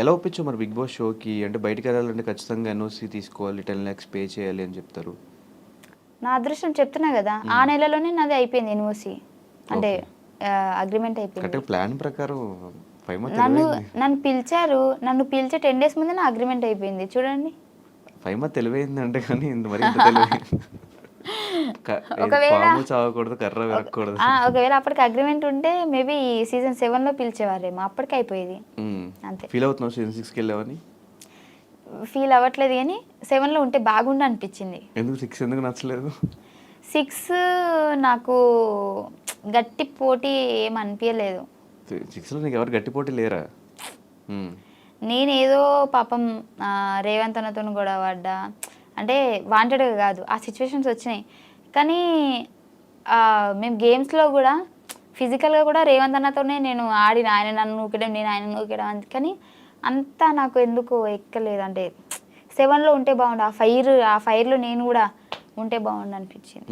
ఎలా ఒప్పించావు మరి big boss షోకి? అంటే బయటికెళ్ళాలంటే ఖచ్చితంగా ఎన్ఓసీ తీసుకోవాలి, 10 లాక్స్ పే చేయాలి అని చెప్తారు. నా అదృష్టం చెప్తున్నా కదా, ఆ నెలలోనే నాది అయిపోయింది ఎన్ఓసి, అంటే అగ్రిమెంట్ అయిపోయింది. అంటే ప్లాన్ ప్రకారం ఫైమా నన్ను తెలివైంది. నన్ను పిలిచారు, నన్ను పిలిచి 10 days ముందే నా అగ్రిమెంట్ అయిపోయింది చూడండి. ఫైమా తెలివైంది అంటే కానీ మరి ఇంత తెలివైంది. ఒకవేళ పాము చావకూడదు, కర్ర విరగకూడదు. ఒకవేళ అప్పటికి అగ్రిమెంట్ ఉంటే మేబీ సీజన్ 7లో పిలిచేవారేమో, అప్పటికి అయిపోయేది అంతే. ఫీల్ అవుతున్నావు సీజన్ 6కి వెళ్ళావని? ఫీల్ అవ్వట్లేదు కానీ 7లో ఉంటే బాగుండు అనిపించింది. ఎందుకు 6 ఎందుకు నచ్చలేదు? 6 నాకు గట్టి పోటీ ఏం అనిపించలేదు. 6లో నీకు ఎవరు గట్టి పోటీ లేరా? నేనేదో పాపం రేవంత్ అన్నతో గొడవ పడ్డా, అంటే వాంటెడ్గా కాదు, ఆ సిచ్యువేషన్స్ వచ్చినాయి. కానీ మేము గేమ్స్లో కూడా ఫిజికల్గా కూడా రేవంత్ అన్నతోనే నేను ఆడిన, ఆయన నన్ను నూకడం, నేను ఆయన నూకడం. కానీ అంతా నాకు ఎందుకు ఎక్కలేదు. అంటే 7లో ఉంటే బాగుండు, ఆ ఫైర్లో నేను కూడా ఉంటే బాగుండు అనిపించింది.